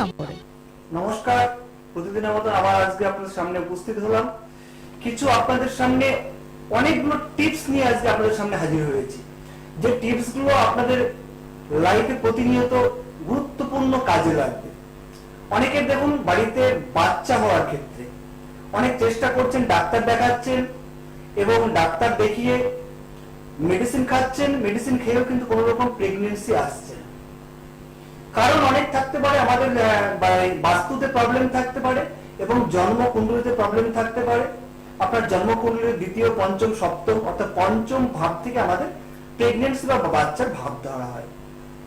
নম্বরে। নমস্কার, প্রতিদিনের মতো আবার আজকে আপনাদের সামনে উপস্থিত হলাম। কিছু আপনাদের সামনে অনেকগুলো টিপস নিয়ে আজকে আপনাদের সামনে হাজির হয়েছি, যে টিপস গুলো আপনাদের লাইফে প্রতিনিয়ত গুরুত্বপূর্ণ কাজে লাগবে। অনেকের দেখুন বাড়িতে বাচ্চা হওয়ার ক্ষেত্রে অনেক চেষ্টা করছেন, ডাক্তার দেখাচ্ছেন এবং ডাক্তার দেখিয়ে মেডিসিন খাচ্ছেন, মেডিসিন খেয়েও কিন্তু কোনো রকম প্রেগন্যান্সি আসছে না। কারণ অনেক থাকতে পারে, আমাদের বাস্তুতে প্রবলেম থাকতে পারে এবং জন্ম কুণ্ডলিতে প্রবলেম থাকতে পারে। আপনার জন্ম কুণ্ডলীর দ্বিতীয়, পঞ্চম, সপ্তম অর্থাৎ পঞ্চম ভাব থেকে আমাদের প্রেগন্যান্সি বা বাচ্চার ভাব ধরা হয়।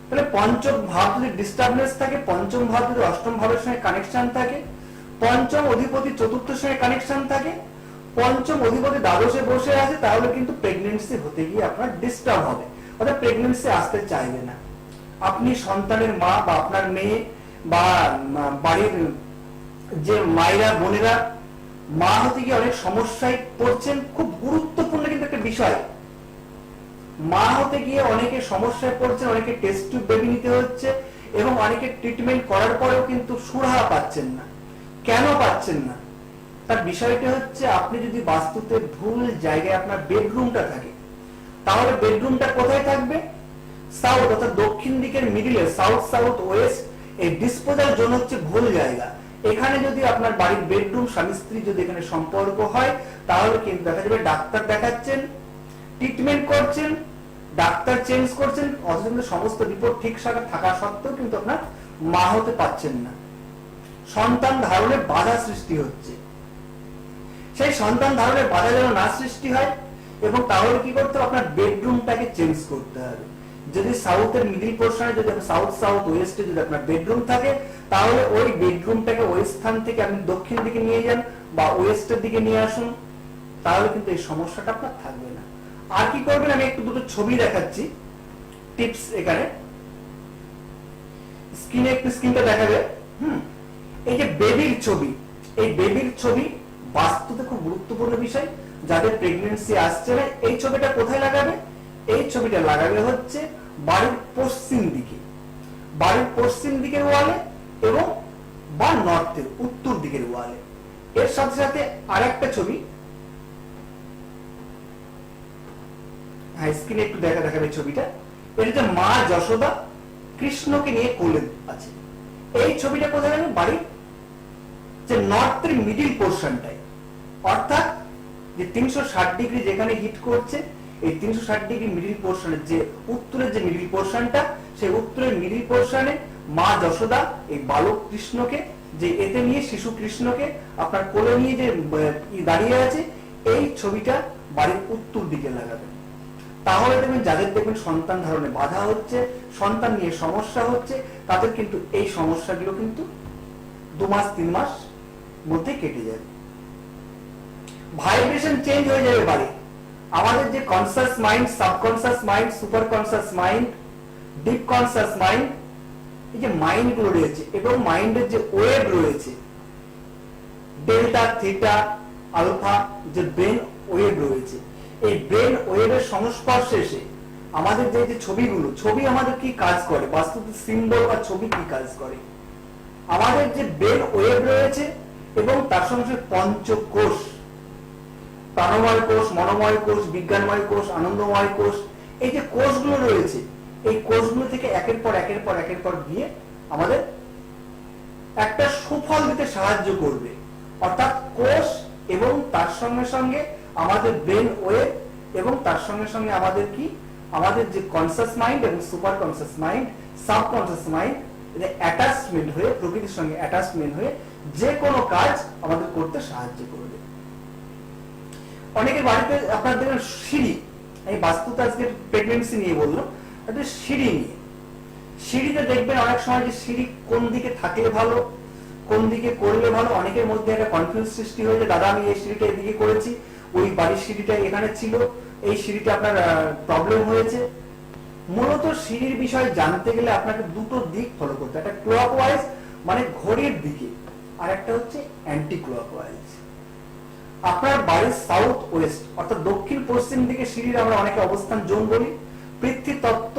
তাহলে পঞ্চম ভাব যদি ডিস্টার্বেন্স থাকে, পঞ্চম ভাব যদি অষ্টম ভাবের সঙ্গে কানেকশন থাকে, পঞ্চম অধিপতি চতুর্থের সঙ্গে কানেকশন থাকে, পঞ্চম অধিপতি দ্বাদশে বসে আছে, তাহলে কিন্তু প্রেগন্যান্সি হতে গিয়ে আপনার ডিস্টার্ব হবে, অর্থাৎ প্রেগন্যান্সি আসতে চাইবে না। আপনি সন্তানের মা বা আপনার মেয়ে বা বাড়ির যে মায়েরা বোনেরা মা হতে গিয়ে অনেক সমস্যায় পড়ছেন। খুব গুরুত্বপূর্ণ কিন্তু একটা বিষয়, মা হতে গিয়ে অনেকে সমস্যায় পড়ছেন, অনেকে টেস্ট টিউব বেবি নিতে হচ্ছে এবং অনেকে ট্রিটমেন্ট করার পরেও কিন্তু সুরাহা পাচ্ছেন না। কেন পাচ্ছেন না? তার বিষয়টা হচ্ছে, আপনি যদি বাস্তুতে ভুল জায়গায় আপনার বেডরুমটা থাকে, তাহলে বেডরুমটা কোথায় থাকবে? সাউথ অর্থাৎ দক্ষিণ দিকের মিডিলে, সাউথ সাউথ ওয়েস্ট। এই ডিসপোজাল জোন হচ্ছে ভুল জায়গা। এখানে যদি আপনার বাড়ির বেডরুম, স্বামী স্ত্রী যদি এখানে সম্পর্ক হয়, তাহলে কিন্তু দেখা যাবে ডাক্তার দেখাচ্ছেন, ট্রিটমেন্ট করছেন, ডাক্তার চেঞ্জ করছেন, অথচ কিন্তু সমস্ত রিপোর্ট ঠিক থাকা সত্ত্বেও কিন্তু আপনার মা হতে পারছেন না। সন্তান ধারণে বাধা সৃষ্টি হচ্ছে। সেই সন্তান ধারণে বাধা যেন না সৃষ্টি হয়, এবং তাহলে কি করতে হবে? আপনার বেডরুমটাকে চেঞ্জ করতে হবে। যদি সাউথের মিডিল পোর্শনে, যদি সাউথ সাউথ ওয়েস্টে যদি আপনার বেডরুম থাকে, তাহলে ওই বেডরুমটাকে ওই স্থান থেকে আপনি দক্ষিণ দিকে নিয়ে যান বা ওয়েস্টের দিকে নিয়ে আসুন, তাহলে কিন্তু এই সমস্যাটা আপনার থাকবে না। আর কি করবেন, আমি একটু দুটো ছবি দেখাচ্ছি, টিপস এখানে স্ক্রিনে একটু স্ক্রিনটা দেখাবে। এই যে বেবির ছবি, এই বেবির ছবি বাস্তুতে খুব গুরুত্বপূর্ণ বিষয়। যাদের প্রেগন্যান্সি আসছে না, এই ছবিটা কোথায় লাগাবে? এই ছবিটা লাগাবে হচ্ছে বাড়ির পশ্চিম দিকে, বাড়ির পশ্চিম দিকের ওয়ালে এবং বা নর্থের উত্তর দিকের ওয়ালে। এর সাথে সাথে আরেকটা ছবি স্ক্রিনে একটু দেখাবে ছবিটা। এটা যে মা যশোদা কৃষ্ণকে নিয়ে কোলে আছে। এই ছবিটা কোথায় লাগাবে? বাড়ির যে নর্থের মিডিল পোর্শনটায়, অর্থাৎ যে 360 ডিগ্রি যেখানে হিট করছে, এই 360 ডিগ্রি মিডিল পোর্শনের যে উত্তরের যে মিডিল পোর্শনটা, সেই উত্তরের মিডিল পোর্শনে মা যশোদা এই বালক কৃষ্ণকে, যে এতে নিয়ে শিশু কৃষ্ণকে আপনার কোলে নিয়ে যে দাঁড়িয়ে আছে, এই ছবিটা বাড়ির উত্তর দিকে লাগাবেন। তাহলে দেখবেন যাদের দেখবেন সন্তান ধারণে বাধা হচ্ছে, সন্তান নিয়ে সমস্যা হচ্ছে, তাদের কিন্তু এই সমস্যাগুলো কিন্তু 2 মাস 3 মাস মধ্যে কেটে যাবে। ভাইব্রেশন চেঞ্জ হয়ে যাবে বাড়ি। আমাদের যে conscious mind, subconscious mind, super conscious mind, deep conscious mind, এই যে মাইন্ড গুলো রয়েছে এবং মাইন্ডের যে ওয়েভ রয়েছে, ডেল্টা, থিটা, আলফা, যে ব্রেন ওয়েভ রয়েছে, এই ব্রেন ওয়েভের সংস্পর্শে এসে আমাদের যে ছবিগুলো, ছবি আমাদের কি কাজ করে, বাস্তুতে সিম্বল বা ছবি কি কাজ করে, আমাদের যে ব্রেন ওয়েভ রয়েছে এবং তার সঙ্গে পঞ্চকোষ, প্রাণময় কোষ, মনোময় কোষ, বিজ্ঞানময় কোষ, আনন্দময় কোষ, এই যে কোষগুলো রয়েছে, এই কোষগুলো থেকে একের পর গিয়ে আমাদের একটা সুফল দিতে সাহায্য করবে। অর্থাৎ কোষ এবং তার সঙ্গে সঙ্গে আমাদের ব্রেন ওয়েভ এবং তার সঙ্গে সঙ্গে আমাদের কি, আমাদের যে কনসাস মাইন্ড এবং super conscious mind, subconscious mind, attachment হয়ে, প্রকৃতির সঙ্গে অ্যাটাচমেন্ট হয়ে যে কোনো কাজ আমাদের করতে সাহায্য করবে। অনেকের বাড়িতে আপনার দেখবেন সিঁড়ি, এই বাস্তুতে আজকে প্রেগন্যান্সি নিয়ে বললাম, সিঁড়ি নিয়ে, সিঁড়িতে দেখবেন অনেক সময় যে সিঁড়ি কোন দিকে থাকলে ভালো, কোন দিকে করলে ভালো, অনেকের মধ্যে একটা কনফিউজ সৃষ্টি হয়েছে। দাদা আমি এই সিঁড়িটা এদিকে করেছি, ওই বাড়ির সিঁড়িটা এখানে ছিল, এই সিঁড়িটা আপনার প্রবলেম হয়েছে। মূলত সিঁড়ির বিষয় জানতে গেলে আপনাকে দুটো দিক ফলো করতে, একটা ক্লকওয়াইজ মানে ঘড়ির দিকে, আর একটা হচ্ছে অ্যান্টি ক্লকওয়াইজ। আপনার বাড়ির সাউথ ওয়েস্ট অর্থাৎ দক্ষিণ পশ্চিম দিকে সিঁড়ির আমরা অনেকে অবস্থান জোন বলি। পৃথ্বী তত্ত্ব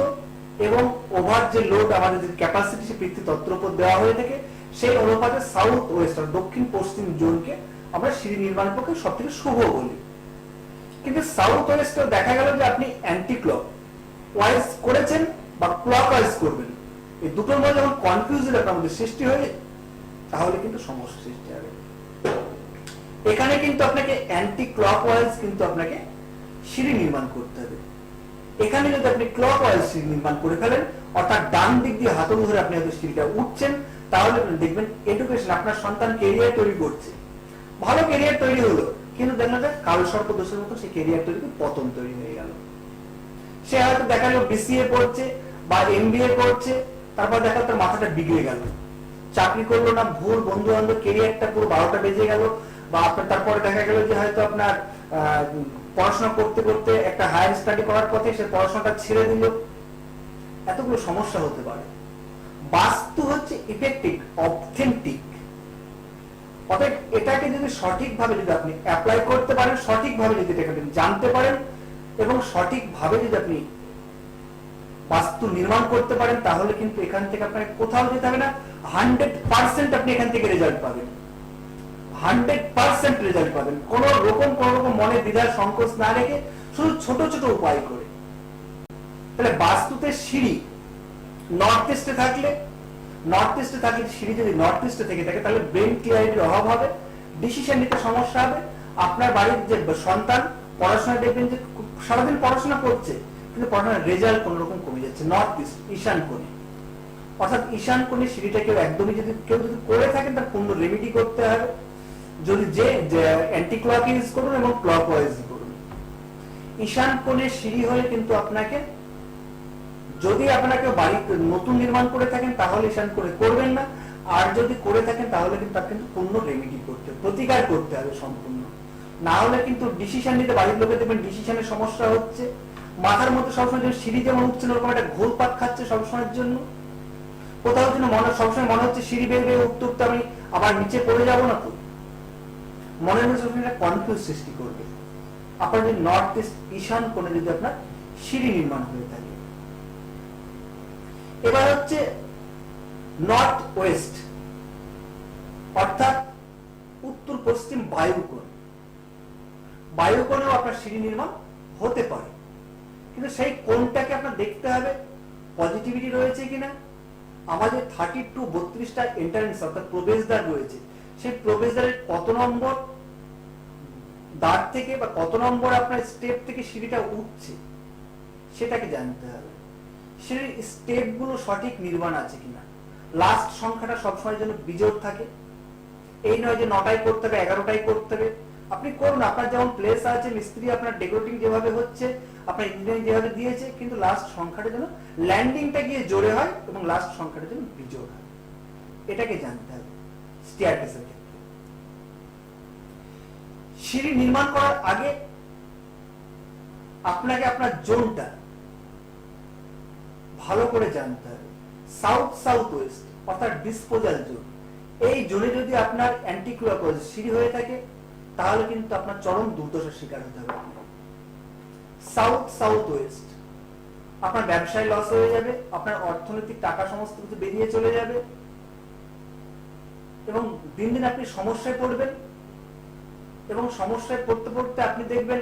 এবং ওভার যে লোড আমাদের যে ক্যাপাসিটি, সে পৃথ্বী তত্ত্বের উপর দেওয়া হয়ে থাকে, সেই অনুপাতে সাউথ ওয়েস্ট দক্ষিণ পশ্চিম জোনকে আমরা সিঁড়ি নির্মাণের পক্ষে সব থেকে শুভ বলি। কিন্তু সাউথ ওয়েস্ট দেখা গেল যে আপনি অ্যান্টি ক্লক ওয়াইজ করেছেন বা ক্লক ওয়াইজ করবেন, এই দুটোর মধ্যে যখন কনফিউশন আপনার মধ্যে সৃষ্টি হয় তাহলে কিন্তু সমস্যা সৃষ্টি হবে। এখানে কিন্তু আপনাকে অ্যান্টি ক্লক ওয়াইজ কিন্তু আপনাকে সিঁড়ি নির্মাণ করতে হবে। এখানে যদি আপনি ক্লক ওয়াইজ সিঁড়ি নির্মাণ করে ফেলেন, অর্থাৎ ডান দিক দিয়ে হাতল ধরে আপনি হয়তো সিঁড়িটা উঠছেন, তাহলে দেখবেন এডুকেশন আপনার সন্তান কেরিয়ার তৈরি করছে, ভালো কেরিয়ার তৈরি হলো, কিন্তু দেখলেন যে কালসর্প দোষের মতো সেই কেরিয়ার তৈরি পতন তৈরি হয়ে গেল। সে হয়তো দেখা গেল বিসিএ পড়ছে বা এমবিএ করছে, তারপর দেখা তার মাথাটা বিগড়ে গেল, চাকরি করলো না, ভুল বন্ধু বান্ধব, কেরিয়ারটা পুরো 12টা বেজে গেল, বা আপনার তারপরে দেখা গেল যে হয়তো আপনার পড়াশোনা করতে করতে একটা হায়ার স্টাডি করার পথে সে পড়াশোনাটা ছেড়ে দিল, এতগুলো সমস্যা হতে পারে। বাস্তু হচ্ছে ইফেক্টিভ, অথেন্টিক, অতএব এটাকে যদি সঠিকভাবে যদি আপনি অ্যাপ্লাই করতে পারেন, সঠিকভাবে যদি এটাকে জানতে পারেন এবং সঠিকভাবে যদি আপনি বাস্তু নির্মাণ করতে পারেন, তাহলে কিন্তু এখান থেকে আপনাকে কোথাও যেতে হবে না, 100% আপনি এখান থেকে রেজাল্ট পাবেন, 100% রেজাল্ট পাবেন, কোন রকম মনে দ্বিধা সংকোচ না রেখে, শুধু ছোট ছোট উপায় করে। তাহলে বাস্তুতে সিঁড়ি নর্থ ইস্টে থাকলে সিঁড়ি যদি নর্থ ইস্টে থেকে থাকে, তাহলে ব্রেন ক্লিয়ারিটির অভাব হবে, ডিসিশন নিতে সমস্যা হবে। আপনার বাড়ির যে সন্তান পড়াশোনা দেখবেন যে সারাদিন পড়াশোনা করছে, কিন্তু পড়াশোনার রেজাল্ট কোন রকম কমে যাচ্ছে। নর্থ ইস্ট, ঈশান কোণে, অর্থাৎ ঈশান কোণে সিঁড়িটা কেউ একদমই যদি করে থাকেন, তার পূর্ণ রেমেডি করতে হবে। যদি যে অ্যান্টি ক্লক ইউজ করুন এবং ক্লক ওয়াইজ করুন। ঈশান কোণে সিঁড়ি হলে কিন্তু আপনাকে, যদি আপনাকে বাড়ি নতুন নির্মাণ করে থাকেন তাহলে ঈশান কোণে করবেন না, আর যদি করে থাকেন তাহলে কিন্তু তার কিন্তু পূর্ণ রেমেডি করতে হবে, প্রতিকার করতে হবে সম্পূর্ণ। না হলে কিন্তু ডিসিশন নিতে বাড়ির লোকে দেখবেন ডিসিশনের সমস্যা হচ্ছে, মাথার মধ্যে সবসময় সিঁড়ি যেমন উঠছে ওরকম একটা ঘোরপাক খাচ্ছে সবসময়ের জন্য, কোথাও যেন সবসময় মনে হচ্ছে সিঁড়ি বেয়ে উঠতে আমি আবার নিচে পড়ে যাবো না, তো মনের মধ্যে সবসময় একটা কনফিউজ সৃষ্টি করবে। আপনার যদি নর্থ ইস্ট ঈশান কোণে যদি আপনার সিঁড়ি নির্মাণ হয়ে থাকে। এবার হচ্ছে নর্থ ওয়েস্ট, অর্থাৎ উত্তর পশ্চিম বায়ুকোণ। বায়ুকোণেও আপনার সিঁড়ি নির্মাণ হতে পারে, কিন্তু সেই কোণটাকে আপনার দেখতে হবে পজিটিভিটি রয়েছে কিনা। আমাদের 32-32টা এন্ট্রান্স অর্থাৎ প্রবেশদ্বার রয়েছে, সেই প্রবেশদ্বারের কত নম্বর দ্বার থেকে বা কত নম্বর আপনার স্টেপ থেকে সিঁড়িটা উঠছে সেটাকে জানতে হবে। সিঁড়ির স্টেপ গুলো সঠিক নির্মাণ আছে কিনা, লাস্ট সংখ্যাটা সবসময় যেন বিজোড় থাকে, এই নয় যে 9টাই করতে হবে 11টাই করতে হবে। আপনি করুন, আপনার যেমন প্লেস আছে, মিস্ত্রি আপনার ডেকোরেটিং যেভাবে হচ্ছে, আপনার ইঞ্জিনিয়ারিং যেভাবে দিয়েছে, কিন্তু লাস্ট সংখ্যাটা যেন ল্যান্ডিংটা গিয়ে জোরে হয় এবং লাস্ট সংখ্যাটা যেন বিজোড় হয়, এটাকে জানতে হবে স্টেয়ারকেসের ক্ষেত্রে। সিঁড়ি নির্মাণ করার আগে আপনাকে আপনার জোনটা ভালো করে জানতে হবে। সাউথ সাউথ ওয়েস্ট অর্থাৎ ডিসপোজাল জোন, এই জোনে যদি আপনার অ্যান্টি ক্লকওয়াইজ সিঁড়ি হয়ে থাকে তাহলে কিন্তু আপনার চরম দুর্দশার শিকার হতে হবে। সাউথ সাউথ ওয়েস্ট আপনার ব্যবসায় লস হয়ে যাবে, আপনার অর্থনৈতিক টাকা সমস্ত কিছু বেরিয়ে চলে যাবে এবং দিন দিন আপনি সমস্যায় পড়বেন, এবং সমস্যায় পড়তে পড়তে আপনি দেখবেন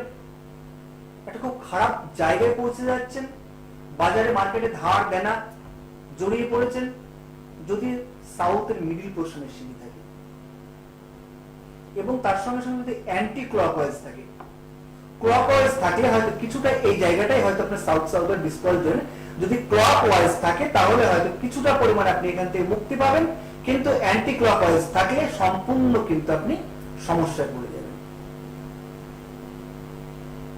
একটা খুব খারাপ জায়গায় পৌঁছে যাচ্ছেন, বাজারে মার্কেটে ধার দেনা জড়িয়ে পড়েছেন, যদি সাউথের মিডিল পোর্শনে সিঁড়ি থাকে এবং তার সঙ্গে সঙ্গে যদি অ্যান্টি ক্লকওয়াইজ থাকে। ক্লকওয়াইজ থাকলে হয়তো কিছুটা এই জায়গাটাই হয়তো আপনার সাউথ সাউথের ডিসপোজাল জোন, যদি ক্লকওয়াইজ থাকে তাহলে হয়তো কিছুটা পরিমাণ আপনি এখান থেকে মুক্তি পাবেন, কিন্তু অ্যান্টি ক্লকওয়াইজ থাকলে সম্পূর্ণ কিন্তু আপনি সমস্যায় পড়ে যাবেন।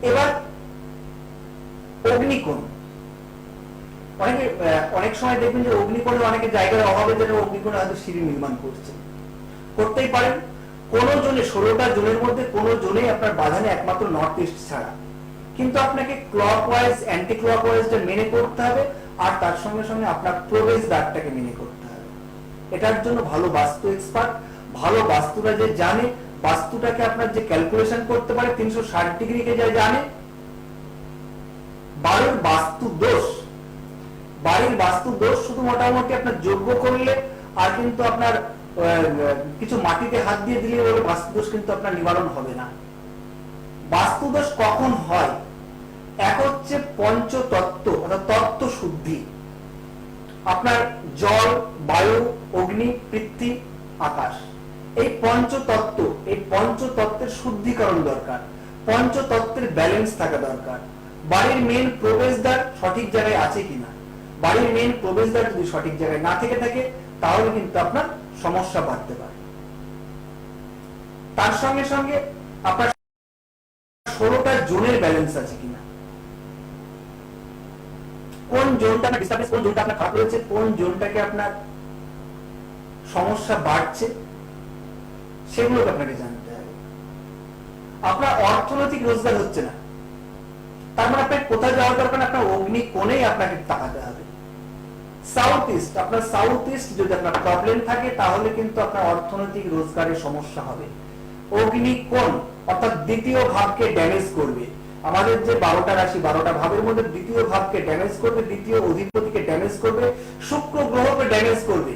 এবার অগ্নিকোণ, অনেক সময় দেখবেন যে অগ্নিকোণে অনেকে জায়গার অভাবে যেন অগ্নিকোণে হয়তো সিঁড়ি নির্মাণ করতেই পারেন। কোন জোনে 16টা জোনের মধ্যে কোন জোনে আপনার বাধা নেই একমাত্র নর্থ ইস্ট ছাড়া, কিন্তু আপনাকে ক্লকওয়াইজ অ্যান্টি ক্লকওয়াইজটা মেনে করতে হবে, আর তার সঙ্গে সঙ্গে আপনার প্রবেশ দ্বারটাকে মেনে করতে হবে। এটার জন্য ভালো বাস্তু এক্সপার্ট, ভালো বাস্তুরা যে জানে, বাস্তুটাকে আপনার যে ক্যালকুলেশন করতে পারে 360 ডিগ্রিকে যা জানে। বাড়ির বাস্তু দোষ শুধু মোটামুটি আপনার যোগ্য করলে আর কিন্তু আপনার কিছু মাটিতে হাত দিয়ে দিলে ওর বাস্তুদোষ কিন্তু আপনার নিবারণ হবে না। বাস্তুদোষ কখন হয়? এক হচ্ছে পঞ্চতত্ত্ব অর্থাৎ তত্ত্ব শুদ্ধি, আপনার জল, বায়ু, অগ্নি, পৃথ্বী, আকাশ, এই পঞ্চতত্ত্ব, এই পঞ্চতত্ত্বের শুদ্ধিকরণ দরকার, পঞ্চতত্ত্বের ব্যালেন্স থাকা দরকার। বাড়ির মেন প্রবেশদ্বার সঠিক জায়গায় আছে কিনা, বাড়ির মেন প্রবেশদ্বার যদি সঠিক জায়গায় না থেকে থাকে তাহলে কিন্তু আপনার সমস্যা বাড়তে পারে। তার সঙ্গে সঙ্গে আপনার 16টা জোনের ব্যালেন্স আছে কিনা, কোন জোনটা আপনার ডিস্টারবেন্স, কোন জোনটা আপনার খারাপ রয়েছে, কোন জোনটাকে আপনার সমস্যা বাড়ছে, সেগুলোকে আপনাকে জানতে হবে। আপনার অর্থনৈতিক রোজগার হচ্ছে না, তার মানে আপনার কোথায় যাওয়ার দরকার, আপনার অগ্নি কোণেই আপনাকে তাকাতে হবে। সাউথ ইস্ট, আপনার সাউথ ইস্ট যদি আপনার প্রবলেম থাকে তাহলে কিন্তু আপনার অর্থনৈতিক রোজগারের সমস্যা হবে। অগ্নি কোণ অর্থাৎ দ্বিতীয় ভাবকে ড্যামেজ করবে। আমাদের যে 12টা রাশি, 12টা ভাবের মধ্যে দ্বিতীয় ভাবকে ড্যামেজ করবে, দ্বিতীয় অধিপতিকে ড্যামেজ করবে, শুক্র গ্রহকে ড্যামেজ করবে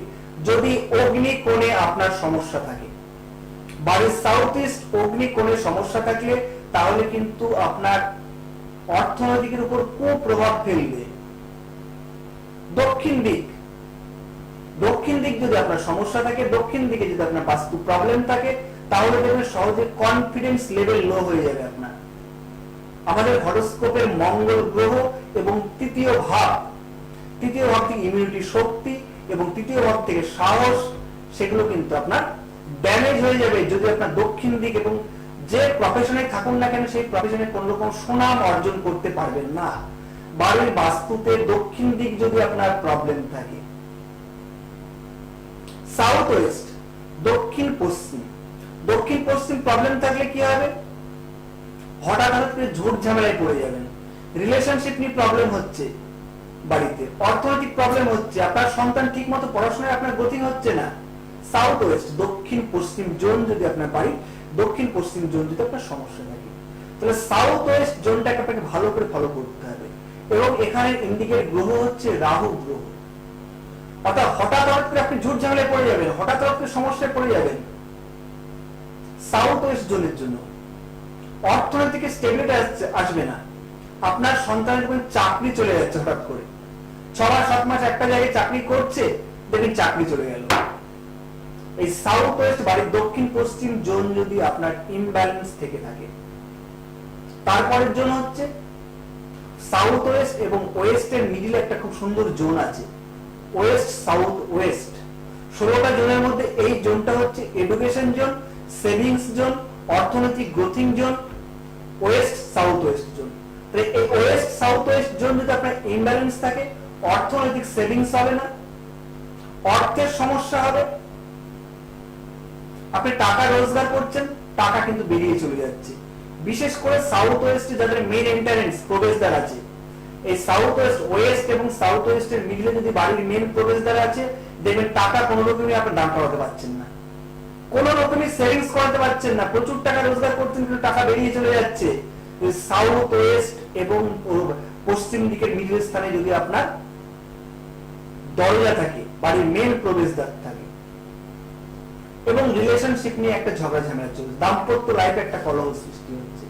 যদি অগ্নি কোণে আপনার সমস্যা থাকে। বাড়ির সাউথ ইস্ট অগ্নি কোণে সমস্যা থাকলে তাহলে কিন্তু আপনার অর্থনৈতিকের উপর কুপ্রভাব ফেলবে। দক্ষিণ দিক, দক্ষিণ দিক যদি আপনার সমস্যা থাকে, দক্ষিণ দিকে যদি আপনার বাস্তু প্রবলেম থাকে তাহলে দেখবেন সহজে কনফিডেন্স লেভেল লো হয়ে যাবে আপনার। আমাদের হরোস্কোপের মঙ্গল গ্রহ এবং তৃতীয় ভাব থেকে ইমিউনিটি শক্তি এবং তৃতীয় ভাব থেকে সাহস, সেগুলো কিন্তু আপনার ড্যামেজ হয়ে যাবে যদি আপনার দক্ষিণ দিক, এবং যে প্রফেশনে থাকুন না কেন সেই প্রফেশনে কোন রকম সুনাম অর্জন করতে পারবেন না। বাড়ির বাস্তুতে দক্ষিণ দিক যদি আপনার প্রবলেম থাকে। সাউথ ওয়েস্ট, দক্ষিণ পশ্চিম, দক্ষিণ পশ্চিম প্রবলেম থাকলে কি হবে, হঠাৎ হঠাৎ করে ঝুট ঝামেলায় পড়ে যাবেন। রিলেশনশিপ নিয়ে প্রবলেম হচ্ছে, বাড়িতে অর্থনৈতিক প্রবলেম হচ্ছে, আপনার সন্তান ঠিক মতো পড়াশোনায় আপনার গতি হচ্ছে না। সাউথ ওয়েস্ট, দক্ষিণ পশ্চিম জোন যদি আপনার বাড়ি, দক্ষিণ পশ্চিম জোন যদি আপনার সমস্যা থাকে তাহলে সাউথ ওয়েস্ট জোনটাকে আপনাকে ভালো করে ফলো করতে হবে। এবং এখানে ইন্ডিকেট গ্রহ হচ্ছে রাহু গ্রহ, অর্থাৎ হঠাৎ হঠাৎ করে আপনি ঝুট ঝামেলায় পড়ে যাবেন, হঠাৎ হঠাৎ করে সমস্যায় পড়ে যাবেন। সাউথ ওয়েস্ট জোনের জন্য অর্থনৈতিক স্টেবিলিটি আসবে না, আপনার সন্তানের কোন চাকরি চলে যাচ্ছে হঠাৎ করে, 6 মাস 7 মাস একটা জায়গায় চাকরি করছে, দেখবেন চাকরি চলে গেল। এই সাউথ ওয়েস্ট বাড়ির দক্ষিণ পশ্চিম জোন যদি আপনার ইমব্যালেন্স থেকে থাকে। তারপরের জোন হচ্ছে সাউথ ওয়েস্ট এবং ওয়েস্টের মিডিলে একটা খুব সুন্দর জোন আছে, ওয়েস্ট সাউথ ওয়েস্ট। 16টা জোনের মধ্যে এই জোনটা হচ্ছে এডুকেশন জোন, সেভিংস জোন, অর্থনৈতিক গ্রোথিং zone, west south west zone. এই ওয়েস্ট সাউথ ওয়েস্ট জোন যদি আপনার ইমব্যালেন্স থাকে, অর্থনৈতিক সেভিংস হবে না, অর্থের সমস্যা হবে, আপনি টাকা রোজগার করছেন, টাকা কিন্তু বেরিয়ে চলে যাচ্ছে। বিশেষ করে সাউথ ওয়েস্টে যাদের মেন এন্ট্রান্স প্রবেশদ্বার আছে, এই সাউথ ওয়েস্ট, ওয়েস্ট এবং সাউথ ওয়েস্টের মিডলে যদি বাড়ির মেন প্রবেশদ্বার আছে, দেখবেন টাকা কোনো রকমই আপনি দান করাতে পারছেন না, কোনো রকমই সেভিংস করাতে পারছেন না, প্রচুর টাকা রোজগার করছেন কিন্তু টাকা বেরিয়ে চলে যাচ্ছে। সাউথ ওয়েস্ট এবং পশ্চিম দিকের মিডল স্থানে যদি আপনার দরজা থাকে, বাড়ির মেন প্রবেশদ্বার থাকে, এবং রিলেশনশিপ নিয়ে একটা ঝগড়া ঝামেলা চলছে, দাম্পত্য লাইফে একটা কলহ সৃষ্টি হচ্ছে।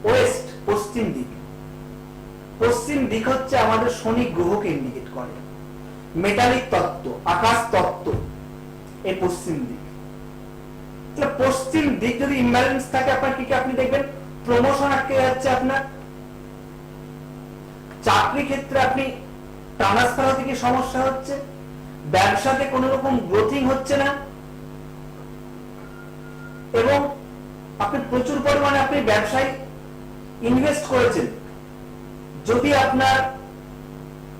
ওয়েস্ট পশ্চিম দিক, পশ্চিম দিক হচ্ছে আমাদের শনি গ্রহকে ইন্ডিকেট করে, মেটালিক তত্ত্ব, আকাশ তত্ত্ব, এই পশ্চিম দিক। পশ্চিম দিক যদি ইমব্যালেন্স থাকে আপনার কি আপনি দেখবেন প্রমোশন আটকে যাচ্ছে, আপনার চাকরি ক্ষেত্রে আপনি ট্রান্সফার থেকে সমস্যা হচ্ছে, ব্যবসাতে কোন রকম গ্রোথিং হচ্ছে না, এবং আপনি প্রচুর পরিমাণে আপনি ব্যবসায় ইনভেস্ট করেছেন, যদি আপনার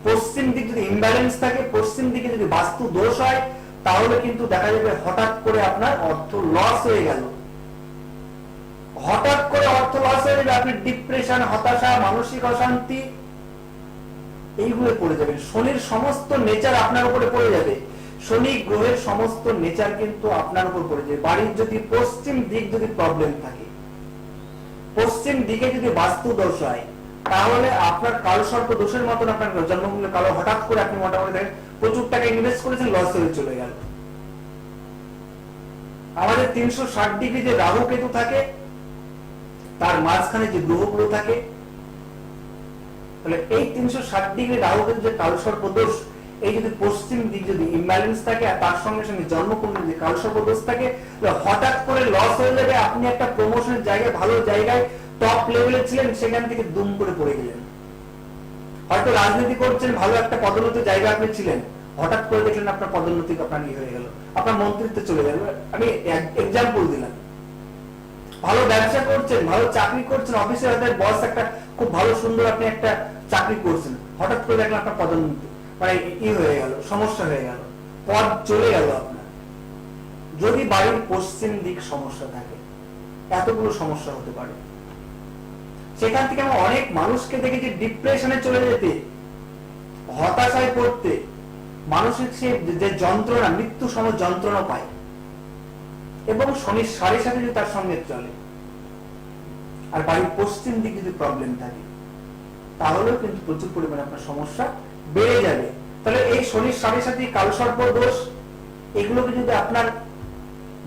পশ্চিম দিক যদি ইমব্যালেন্স থাকে, পশ্চিম দিকে যদি বাস্তু দোষ হয়, তাহলে কিন্তু দেখা যাবে হঠাৎ করে আপনার অর্থ লস হয়ে গেল, হঠাৎ করে অর্থ লস হয়ে যাবে, আপনি ডিপ্রেশন, হতাশা, মানসিক অশান্তি এইগুলো পড়ে যাবেন। শনির সমস্ত নেচার আপনার উপরে পড়ে যাবে, শনি গ্রহের সমস্ত নেচার কিন্তু আপনার উপর পড়ে যাবে। বাড়ির যদি পশ্চিম দিক যদি প্রবলেম থাকে, পশ্চিম দিকে যদি বাস্তু দোষ হয়, তাহলে আপনার কালসর্প দোষের মতন আপনার জন্মকুণ্ডলে কালো, হঠাৎ করে আপনি মোটামুটি দেখেন প্রচুর টাকা ইনভেস্ট করেছেন, লস হয়ে চলে গেল। আমাদের 360 যে রাহু কেতু থাকে তার মাঝখানে যে গ্রহগুলো থাকে, তাহলে এই 360 রাহু কেতু যে কালসর্প দোষ, এই যদি পশ্চিম দিক যদি ইমব্যালেন্স থাকে আর তার সঙ্গে সঙ্গে জন্মকুণ্ডলী যদি কালসর্প দোষ থাকে, হঠাৎ করে লস হয়ে যাবে। আপনি একটা প্রমোশনের জায়গায়, ভালো জায়গায়, টপ লেভেলে ছিলেন, সেখান থেকে দুম করে পড়ে গেলেন। হয়তো রাজনীতি করছেন, ভালো একটা পদোন্নতির জায়গা আপনি ছিলেন, হঠাৎ করে দেখলেন আপনার পদোন্নতি আপনার হয়ে গেল, আপনার মন্ত্রিত্ব চলে গেল। আমি এক্সাম্পল দিলাম। ভালো ব্যবসা করছেন, ভালো চাকরি করছেন, অফিসে হয়তো বস একটা খুব ভালো সুন্দর আপনি একটা চাকরি করছেন, হঠাৎ করে দেখলেন আপনার পদোন্নতি মানে হয়ে গেল, সমস্যা হয়ে গেল, পদ চলে গেল আপনার। যদি বাড়ির পশ্চিম দিক সমস্যা থাকে, এতগুলো সমস্যা হতে পারে। সেখান থেকে আমরা অনেক মানুষকে দেখেছি ডিপ্রেশনে চলে যেতে, হতাশায় পড়তে, মানসিক যে যন্ত্রণা, মৃত্যু সম যন্ত্রণা পায়। এবং শনির সাড়ে সাথে যদি তার সঙ্গে চলে আর বাড়ির পশ্চিম দিকে যদি প্রবলেম থাকে, তাহলেও কিন্তু প্রচুর পরিমাণে আপনার সমস্যা বেড়ে যাবে। তাহলে এই শনির সাড়ে সাথে কালসর্প দোষ, এগুলোকে যদি আপনার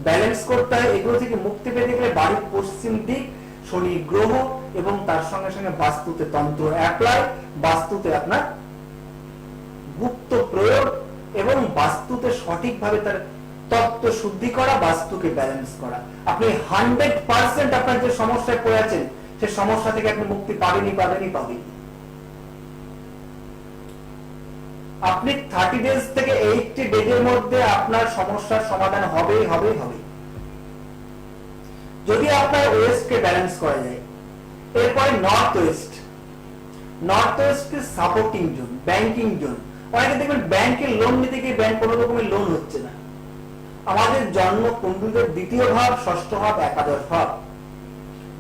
ব্যালেন্স করতে হয়, এগুলো থেকে মুক্তি পেতে গেলে বাড়ির পশ্চিম দিক, শনি গ্রহ এবং তার সঙ্গে সঙ্গে বাস্তুতে তন্ত্র অ্যাপ্লাই, বাস্তুতে আপনার গুপ্ত প্রয়োগ এবং বাস্তুতে সঠিকভাবে তার তত্ত্ব শুদ্ধি করা, বাস্তুকে ব্যালেন্স করা। আপনি 100% আপনার যে সমস্যায় পড়ে আছেন, সে সমস্যা থেকে আপনি মুক্তি পাবেনই। আপনি 30 ডেজ থেকে 80 ডেজের মধ্যে আপনার সমস্যার সমাধান হবেই। যদি আপনার ওয়েস্টকে ব্যালেন্স করা যায়। এরপরে নর্থ ওয়েস্ট কে সাপোর্টিং জোন, ব্যাংকিং জোন। অনেকে দেখবেন ব্যাংকে লোন নিতে গিয়ে ব্যাংক কোনো রকমের লোন হচ্ছে না। আমাদের জন্ম কুণ্ডলীর দ্বিতীয় ভাব, ষষ্ঠ ভাব, একাদশ ভাব,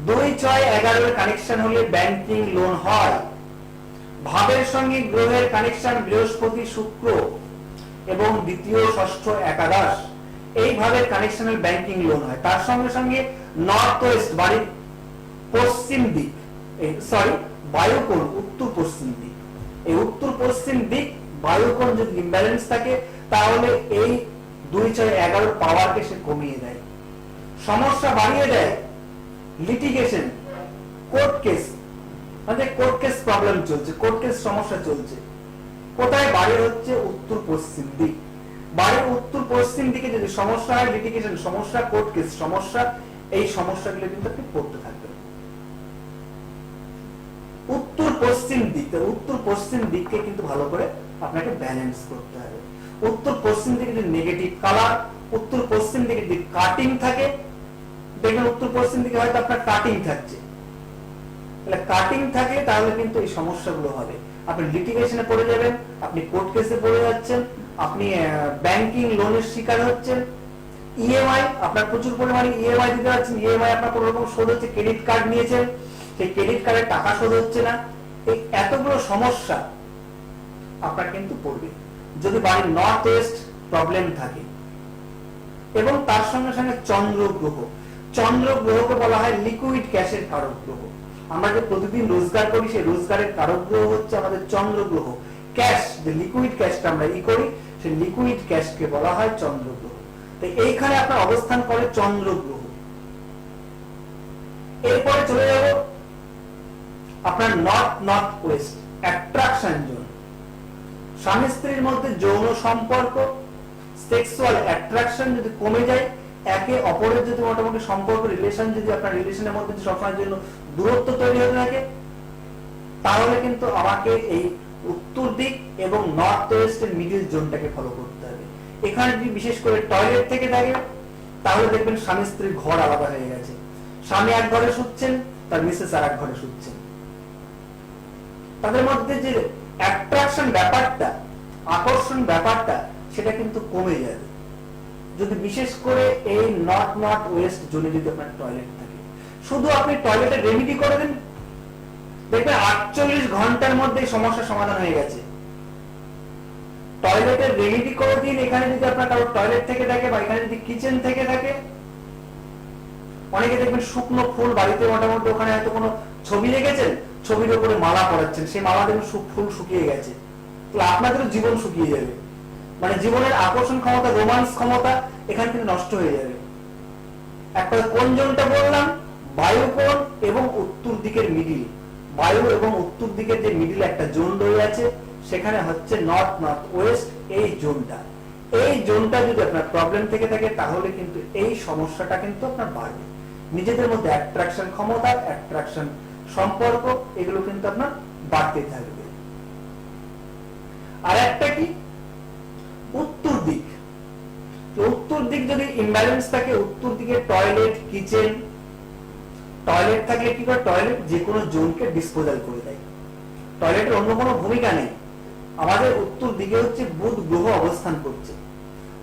2, 6, 11 এর কানেকশন হলে ব্যাংকিং লোন হয়। ভাবের সঙ্গে গ্রহের কানেকশন বৃহস্পতি, শুক্র এবং দ্বিতীয়, ষষ্ঠ, একাদশ, এই ভাবের কানেকশনের ব্যাংকিং লোন হয়। তার সঙ্গে সঙ্গে নর্থ ওয়েস্ট, বাড়ির পশ্চিম দিক, বায়ুকোণ, উত্তর পশ্চিম দিক, এই উত্তর পশ্চিম দিক বায়ুকোণ যদি ইমব্যালেন্স থাকে, তাহলে এই 2, 6, 11 পাওয়ারকে সে কমিয়ে দেয়, সমস্যা বাড়িয়ে দেয়। লিটিগেশন, কোর্ট কেস, মানে কোর্ট কেস প্রবলেম চলছে, কোর্ট কেস সমস্যা চলছে। কোথায়? বাড়ির হচ্ছে উত্তর পশ্চিম দিক। বাড়ির উত্তর পশ্চিম দিকে যদি সমস্যা হয়, লিটিগেশন সমস্যা, কোর্ট কেস সমস্যা, এই সমস্যাগুলো কিন্তু আপনি পড়তে থাকবেন। উত্তর পশ্চিম দিককে কিন্তু ভালো করে আপনাকে ব্যালেন্স করতে হবে। উত্তর পশ্চিম দিকে যদি নেগেটিভ কালার, উত্তর পশ্চিম দিকে যদি কাটিং থাকে, দেখবেন উত্তর পশ্চিম দিকে হয়তো আপনার কাটিং থাকছে, তাহলে কাটিং থাকে, তাহলে কিন্তু এই সমস্যাগুলো হবে। আপনি লিটিগেশনে পড়ে যাবেন, আপনি কোর্ট কেসে পড়ে যাচ্ছেন, আপনি ব্যাংকিং লোনের শিকার হচ্ছেন। ইএমআই, আপনার প্রচুর পরিমাণে ইএমআই দিতে পারছেন, ইএমআই আপনার কোনো রকম শোধ হচ্ছে, ক্রেডিট কার্ড নিয়েছেন, সেই ক্রেডিট কার্ডের টাকা শোধ হচ্ছে না। এই এতগুলো সমস্যা আপনার কিন্তু পড়বে যদি বাড়ির নর্থ ওয়েস্ট প্রবলেম থাকে। এবং তার সঙ্গে সঙ্গে চন্দ্র গ্রহকে বলা হয় লিকুইড ক্যাশের কারক গ্রহ। আমরা যে প্রতিদিন রোজগার করি, সেই রোজগারের কারক গ্রহ হচ্ছে আমাদের চন্দ্র গ্রহ। ক্যাশ, যে লিকুইড ক্যাশটা আমরা করি, সেই লিকুইড ক্যাশকে বলা হয় চন্দ্র গ্রহ। তো এইখানে আপনার অবস্থান করে চন্দ্র গ্রহ। এরপরে চলে যাব আপনার নর্থ ওয়েস্ট, অ্যাট্রাকশন জোন। স্বামী স্ত্রীর মধ্যে যৌন সম্পর্ক, সেক্সুয়াল অ্যাট্রাকশন যদি কমে যায়, একে অপরের যদি মোটামুটি সম্পর্ক, রিলেশন যদি আপনার রিলেশনের মধ্যে সবসময়ের জন্য দূরত্ব তৈরি হতে থাকে, তাহলে কিন্তু আমাকে এই উত্তর দিক এবং নর্থ ওয়েস্টের মিডিল জোনটাকে ফলো করতে হবে। এখানে যদি বিশেষ করে টয়লেট থেকে থাকে, তাহলে দেখবেন স্বামী স্ত্রীর ঘর আলাদা হয়ে গেছে। স্বামী এক ঘরে শুচ্ছেন, তার মিসেস আর এক ঘরে শুচ্ছেন। তাদের মধ্যে যে অ্যাট্রাকশন ব্যাপারটা, আকর্ষণ ব্যাপারটা, সেটা কিন্তু কমে যাবে যদি বিশেষ করে এই নর্থ ওয়েস্ট জোনে যদি আপনার টয়লেট থাকে। শুধু আপনি টয়লেটে রেমেডি করে দেন, দেখবেন 48 ঘন্টার মধ্যে সমস্যার সমাধান হয়ে গেছে। টয়লেটের রেমেডি করে দিন, এখানে যদি আপনার কারো টয়লেট থেকে থাকে বা এখানে যদি কিচেন থেকে থাকে। অনেকে দেখবেন শুকনো ফুল বাড়িতে মোটামুটি, ওখানে হয়তো কোনো ছবি রেখেছেন, ছবির উপরে মালা পরাচ্ছেন, সেই মালা দেখবেন ফুল শুকিয়ে গেছে, তাহলে আপনাদেরও জীবন শুকিয়ে যাবে। মানে জীবনের আকর্ষণ ক্ষমতা, রোমান্স ক্ষমতা এখানে কিন্তু নষ্ট হয়ে যাবে। একটা কোন জোনটা বললাম, বায়ু কোণ এবং উত্তর দিকের মিডিল, বায়ু এবং উত্তর দিকের যে মিডিল একটা জোন রয়ে আছে, সেখানে হচ্ছে নর্থ নর্থ ওয়েস্ট এই জোনটা। এই জোনটা যদি আপনার প্রবলেম থেকে থাকে তাহলে কিন্তু এই সমস্যাটা কিন্তু আপনার বাড়বে। নিজেদের মধ্যে অ্যাট্রাকশন ক্ষমতা, অ্যাট্রাকশন সম্পর্ক, এগুলো কিন্তু আপনার বাড়তে থাকবে। আর একটা কি, উত্তর দিক। উত্তর দিক যদি ইমব্যালেন্স থাকে, উত্তর দিকে টয়লেট, কিচেন, টয়লেট থাকলে কি করে, টয়লেট যে কোনো জোনকে ডিসপোজাল করে দেয়। টয়লেটের অন্য কোনো ভূমিকা নেই। আমাদের উত্তর দিকে হচ্ছে বুধ গ্রহ অবস্থান করছে।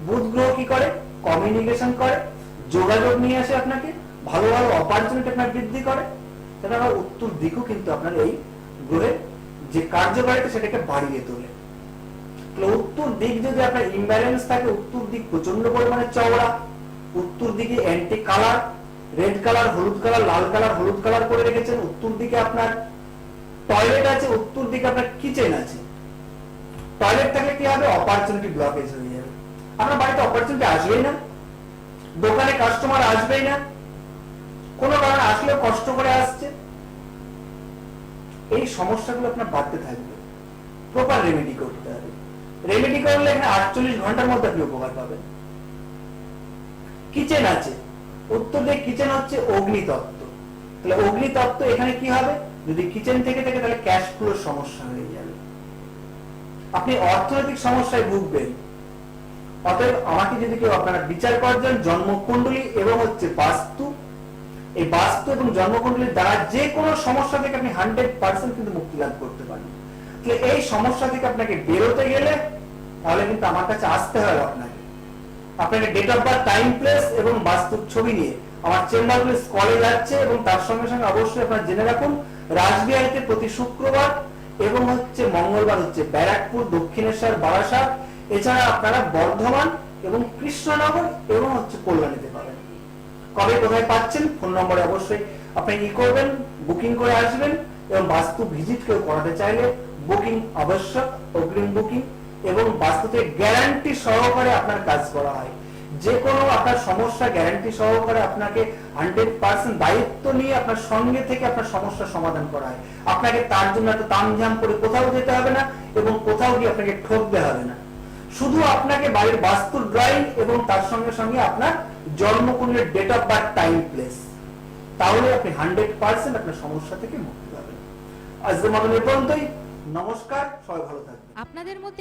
বুধ গ্রহ কি করে, কমিউনিকেশন করে, যোগাযোগ নিয়ে আসে, আপনাকে ভালো ভালো অপরচুনিটি আপনার বৃদ্ধি করে। তাহলে আমার উত্তর দিকও কিন্তু আপনার এই গ্রহের যে কার্যকারিতা সেটাকে বাড়িয়ে তোলে। উত্তর দিক যদি আপনার ইমব্যালেন্স থাকে, উত্তর দিক প্রচন্ড পরিমাণে চওড়া, উত্তর দিকে অ্যান্টি কালার, রেড কালার, হলুদ কালার, লাল কালার, হলুদ কালার করে রেখেছেন, উত্তর দিকে আপনার টয়লেট আছে, উত্তর দিকে আপনার কিচেন আছে। টয়লেট থাকলে কি হবে, অপরচুনিটি ব্লকেজ হয়ে যাবে, আপনার বাড়িতে অপরচুনিটি আসবেই না, দোকানে কাস্টমার আসবেই না, কোনো কারণে আসলেও কষ্ট করে আসছে। এই সমস্যাগুলো আপনার বাড়তে থাকবে। প্রপার রেমেডি করতে হবে। রেমেডি করলে এখানে 48 ঘন্টার মধ্যে আপনি উপকার পাবেন। কিচেন আছে, উত্তর দিকে কিচেন হচ্ছে অগ্নিতত্ত্ব। তাহলে অগ্নিতত্ত্ব এখানে কি হবে, যদি কিচেন থেকে থাকে তাহলে ক্যাশ ফ্লোর সমস্যা হয়ে যাবে, আপনি অর্থনৈতিক সমস্যায় ভুগবেন। অতএব আমাকে যদি কেউ আপনারা বিচার করেন জন্মকুণ্ডলী এবং হচ্ছে বাস্তু, এই বাস্তু এবং জন্মকুণ্ডলীর দ্বারা যে কোনো সমস্যা থেকে আপনি 100% কিন্তু মুক্তি লাভ করতে পারেন। তাহলে এই সমস্যা থেকে আপনাকে বেরোতে গেলে তাহলে কিন্তু আমার কাছে আসতে হবে। আপনাকে date of birth, time, place এবং বাস্তুর ছবি নিয়ে আমার চেম্বারগুলো স্কলে যাচ্ছে, এবং তার সঙ্গে সঙ্গে অবশ্যই আপনারা জেনে রাখুন রাসবিহারীতে প্রতি শুক্রবার এবং হচ্ছে মঙ্গলবার হচ্ছে ব্যারাকপুর, দক্ষিণেশ্বর, বারাসাত, এছাড়া আপনারা বর্ধমান এবং কৃষ্ণনগর এবং হচ্ছে কল্যাণীতে পাবেন। কবে কোথায় পাচ্ছেন, ফোন নম্বরে অবশ্যই আপনি করবেন, বুকিং করে আসবেন। এবং বাস্তু ভিজিট কেউ করাতে চাইলে বুকিং আবশ্যক, অগ্রিম বুকিং, এবং বাস্তুতে গ্যারান্টি সহকারে আপনার কাজ করা হয়। যে কোনো আপনার সমস্যা গ্যারান্টি সহকারে আপনাকে 100% দায়িত্ব নিয়ে আপনার সঙ্গে থেকে আপনার সমস্যার সমাধান করা হয়। আপনাকে তার জন্য এত তামঝাম করে কোথাও যেতে হবে না, এবং কোথাও গিয়ে আপনাকে ঠকতে হবে না। শুধু আপনাকে বাড়ির বাস্তুর ড্রয়িং এবং তার সঙ্গে সঙ্গে আপনার জন্মকুণ্ডের date of birth, time, place, তাহলে আপনি 100% আপনার সমস্যা থেকে মুক্তি পাবেন। আজকের মতন এ পর্যন্তই। নমস্কার, সবাই ভালো থাকবেন। আপনাদের মধ্যে